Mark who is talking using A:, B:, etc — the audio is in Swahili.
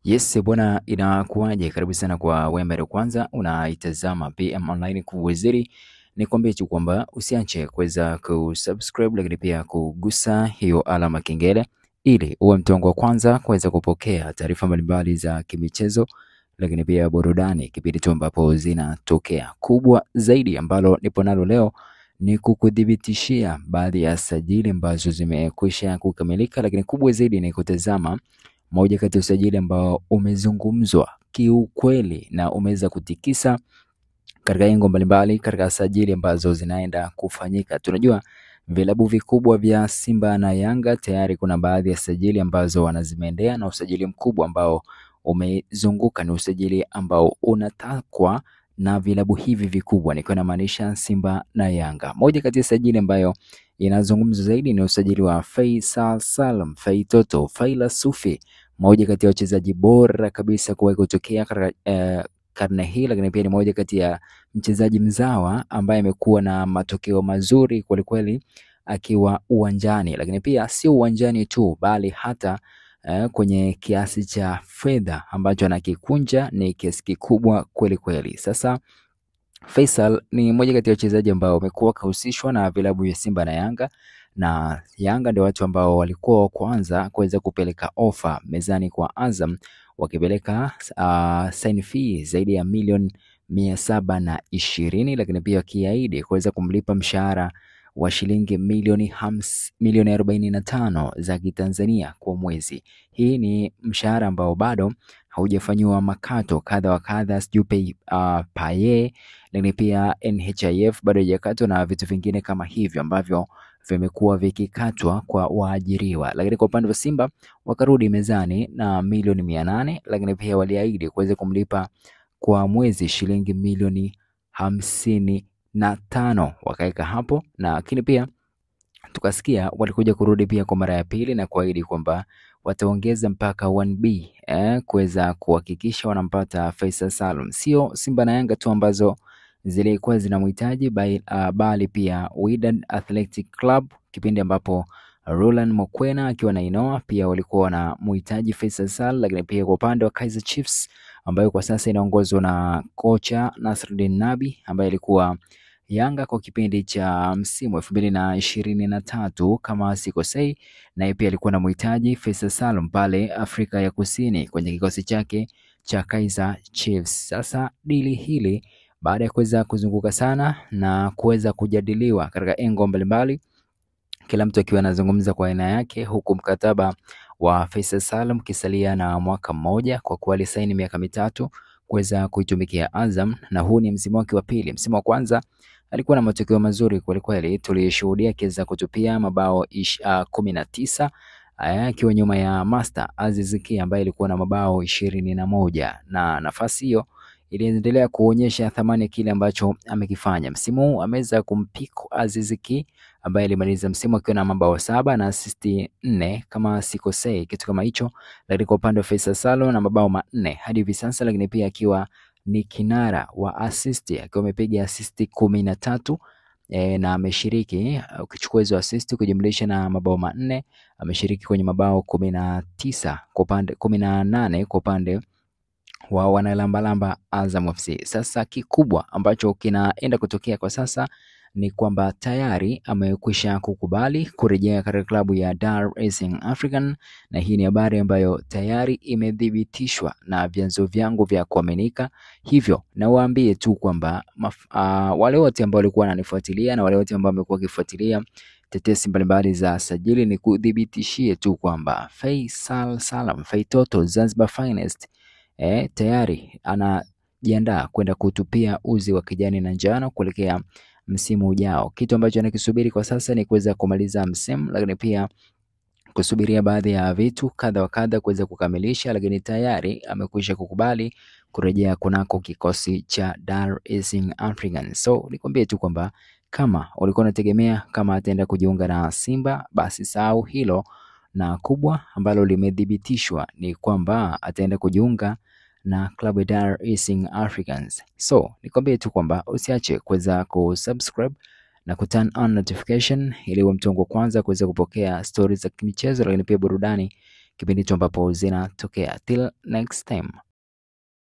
A: Yes bwana, inakuwaje? Karibu sana kwa Wembe ya kwanza unaitazama PM Online kuweziri. Nikwambie tu kwamba usiache kuweza kusubscribe, lakini pia kugusa hiyo alama kengele ili uwe mtongo wa kwanza kuweza kupokea taarifa mbalimbali za kimichezo, lakini pia burudani kipindi tu ambapo zinatokea. Kubwa zaidi ambalo nipo nalo leo ni kukudhibitishia baadhi ya sajili ambazo zimekwisha kukamilika, lakini kubwa zaidi ni kutazama moja kati ya usajili ambao umezungumzwa kiukweli na umeweza kutikisa katika engo mbalimbali katika sajili ambazo zinaenda kufanyika. Tunajua vilabu vikubwa vya Simba na Yanga tayari kuna baadhi ya sajili ambazo wanazimeendea, na usajili mkubwa ambao umezunguka ni usajili ambao unatakwa na vilabu hivi vikubwa, nikiwa namaanisha Simba na Yanga. Moja kati ya sajili ambayo inazungumzwa zaidi ni usajili wa Faisal Salum, Faitoto, Faila Sufi, moja kati ya wachezaji bora kabisa kuwahi kutokea katika karne hii, lakini pia ni moja kati ya mchezaji mzawa ambaye amekuwa na matokeo mazuri kwelikweli akiwa uwanjani, lakini pia sio uwanjani tu bali hata kwenye kiasi cha fedha ambacho anakikunja ni kiasi kikubwa kweli kweli. Sasa Faisal ni mmoja kati ya wachezaji ambao wamekuwa kahusishwa na vilabu vya Simba na Yanga ndio watu ambao walikuwa wa kwanza kuweza kupeleka ofa mezani kwa Azam, wakipeleka sign fee zaidi ya milioni 720, lakini pia wakiahidi kuweza kumlipa mshahara wa shilingi milioni 45 za Kitanzania kwa mwezi. Hii ni mshahara ambao bado haujafanywa makato kadha wa kadha, sijui paye, lakini pia NHIF bado haijakatwa na vitu vingine kama hivyo ambavyo vimekuwa vikikatwa kwa waajiriwa. Lakini kwa upande wa Simba wakarudi mezani na milioni 800, lakini pia waliahidi kuweza kumlipa kwa mwezi shilingi milioni 55 wakaweka hapo, na lakini pia tukasikia walikuja kurudi pia kwa mara ya pili na kuahidi kwamba wataongeza mpaka 1B kuweza kuhakikisha wanampata Faisal Salum. Sio Simba na Yanga tu ambazo zilikuwa zinamhitaji bali pia Wydad Athletic Club kipindi ambapo Roland Mokwena akiwa na Inoa pia walikuwa wanamhitaji Faisal Salum, lakini pia kwa upande wa Kaizer Chiefs ambayo kwa sasa inaongozwa na kocha Nasruddin Nabi ambaye alikuwa Yanga kwa kipindi cha msimu 2023 kama sikosei, na pia alikuwa na mhitaji Faisal Salum pale Afrika ya Kusini kwenye kikosi chake cha Kaizer Chiefs. Sasa dili hili baada ya kuweza kuzunguka sana na kuweza kujadiliwa katika engo mbalimbali, kila mtu akiwa anazungumza kwa aina yake, huku mkataba wa Faisal Salum kisalia na mwaka mmoja kwa kuwa alisaini miaka mitatu kuweza kuitumikia Azam, na huu ni msimu wake wa pili. Msimu wa kwanza alikuwa na matokeo mazuri kweli kweli, tulishuhudia akiweza kutupia mabao 19 akiwa nyuma ya Master Aziz Ki ambaye alikuwa na mabao 21, na nafasi hiyo iliendelea kuonyesha thamani ya kile ambacho amekifanya. Msimu huu ameweza kumpiku Aziz Ki ambaye alimaliza msimu akiwa na mabao 7 na assist 4 kama sikosei, kitu kama hicho. Lakini kwa upande wa Faisal Salum na mabao 4 hadi hivi sasa, lakini pia akiwa ni kinara wa assist akiwa amepiga assist 13 na ameshiriki, ukichukua hizo assist kujumlisha na mabao 4 ameshiriki kwenye mabao 19 kwa upande 18 kwa upande wa wanalambalamba Azam FC. Sasa kikubwa ambacho kinaenda kutokea kwa sasa ni kwamba tayari amekwisha kukubali kurejea katika klabu ya Dar es Salaam African, na hii ni habari ambayo tayari imedhibitishwa na vyanzo vyangu vya kuaminika. Hivyo na waambie tu kwamba wale wote ambao walikuwa wananifuatilia na wale wote ambao wamekuwa wakifuatilia tetesi mbalimbali za sajili, ni kudhibitishie tu kwamba Faisal Salum, Faitoto Zanzibar Finest tayari anajiandaa kwenda kutupia uzi wa kijani na njano kuelekea msimu ujao. Kitu ambacho anakisubiri kwa sasa ni kuweza kumaliza msimu, lakini pia kusubiria baadhi ya vitu kadha wa kadha kuweza kukamilisha, lakini tayari amekwisha kukubali kurejea kunako kikosi cha Dar es Salaam African. So nikwambie tu kwamba kama ulikuwa unategemea kama ataenda kujiunga na Simba, basi sahau hilo, na kubwa ambalo limedhibitishwa ni kwamba ataenda kujiunga na klabu ya Dar es Salaam Africans. So nikwambie tu kwamba usiache kuweza kusubscribe na kuturn on notification ili uwe mtu wa kwanza kuweza kupokea stories za kimichezo, lakini pia burudani kipindi hicho ambapo zinatokea. Till next time.